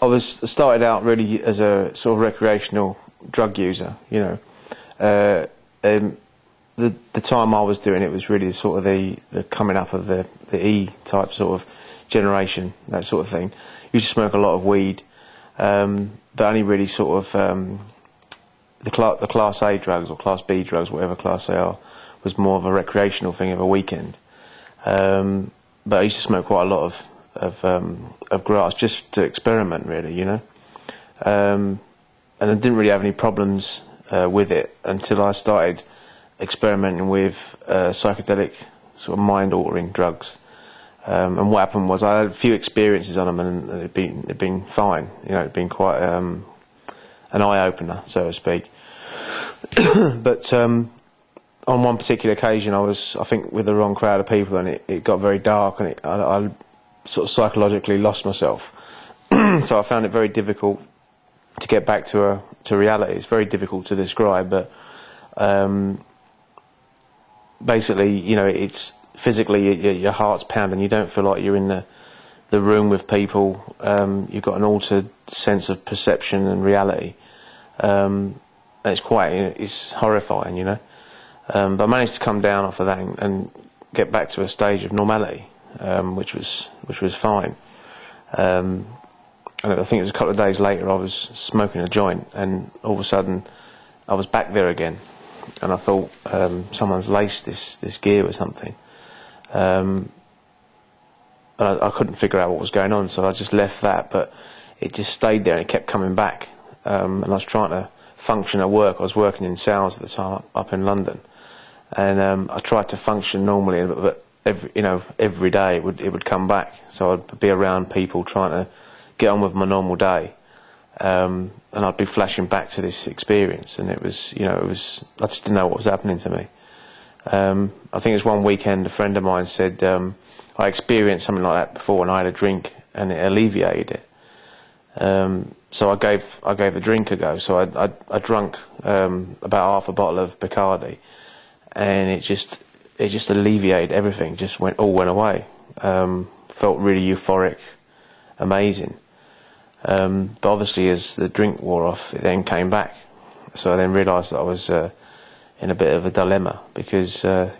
I started out really as a sort of recreational drug user, you know. The time I was doing it was really sort of the coming up of the E type sort of generation, that sort of thing. Used to smoke a lot of weed, but only really sort of the Class A drugs or Class B drugs, whatever class they are, was more of a recreational thing of a weekend. But I used to smoke quite a lot of grass just to experiment, really, you know. And I didn't really have any problems with it until I started experimenting with psychedelic sort of mind-altering drugs. And what happened was I had a few experiences on them, and it'd been fine. You know, it'd been quite an eye-opener, so to speak. But on one particular occasion, I think, with the wrong crowd of people, and it got very dark, and I sort of psychologically lost myself. So I found it very difficult to get back to reality. It's very difficult to describe, but basically, you know, it's physically your heart's pounding. You don't feel like you're in the room with people. You've got an altered sense of perception and reality. It's horrifying, you know. But I managed to come down off of that and get back to a stage of normality, which was fine. And I think it was a couple of days later I was smoking a joint, and all of a sudden I was back there again, and I thought someone's laced this gear or something. And I couldn't figure out what was going on, so I just left that, but it just stayed there and it kept coming back. And I was trying to function at work. I was working in sales at the time up in London, and I tried to function normally, but every day it would come back. So I'd be around people trying to get on with my normal day, and I'd be flashing back to this experience, and I just didn't know what was happening to me. I think it was one weekend a friend of mine said, I experienced something like that before, and I had a drink and it alleviated it. So I gave a drink a go. So I drunk about half a bottle of Bacardi, and it just alleviated everything. Just all went away. Felt really euphoric, amazing. But obviously, as the drink wore off, it then came back. So I then realised that I was in a bit of a dilemma, because I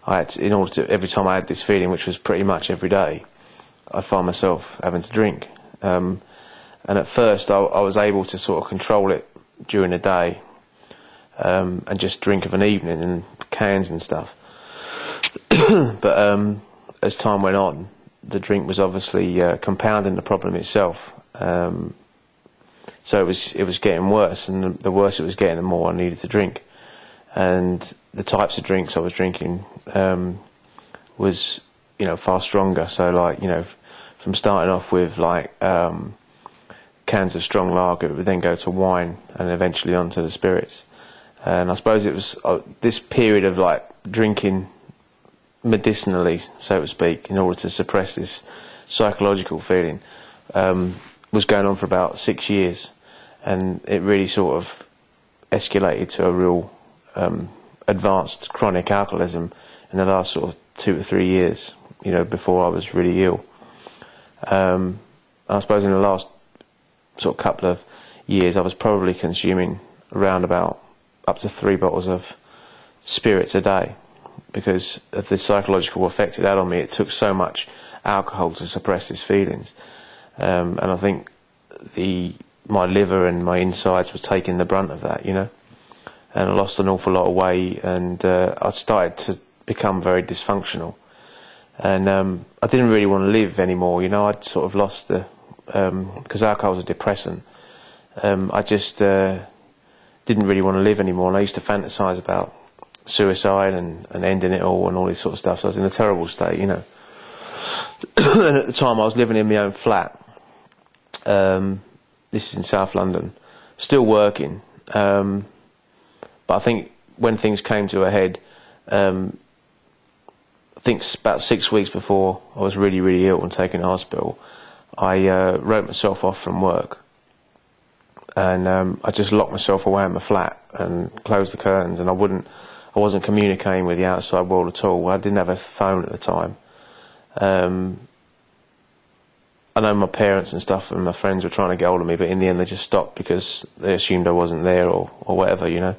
had to, every time I had this feeling, which was pretty much every day, I'd find myself having to drink. And at first I was able to sort of control it during the day, and just drink of an evening and cans and stuff. But as time went on, the drink was obviously compounding the problem itself. So it was getting worse, and the worse it was getting, the more I needed to drink. And the types of drinks I was drinking was, far stronger. So, like, from starting off with like cans of strong lager, it would then go to wine, and eventually onto the spirits. And I suppose it was this period of like drinking medicinally, so to speak, in order to suppress this psychological feeling, was going on for about 6 years, and it really sort of escalated to a real advanced chronic alcoholism in the last sort of 2 or 3 years, before I was really ill. I suppose in the last sort of couple of years I was probably consuming around about up to 3 bottles of spirits a day, because of the psychological effect it had on me. It took so much alcohol to suppress these feelings, and I think my liver and my insides was taking the brunt of that, and I lost an awful lot of weight, and I started to become very dysfunctional, and I didn't really want to live anymore. I'd sort of lost because alcohol was a depressant. I just didn't really want to live anymore, and I used to fantasize about suicide and ending it all and all this sort of stuff. So I was in a terrible state, And at the time I was living in my own flat. This is in South London, still working. But I think when things came to a head, I think about 6 weeks before I was really, really ill and taken to hospital, I wrote myself off from work, and I just locked myself away in my flat and closed the curtains, and I wasn't communicating with the outside world at all. I didn't have a phone at the time. I know my parents and stuff and my friends were trying to get hold of me, but in the end they just stopped because they assumed I wasn't there or whatever, you know.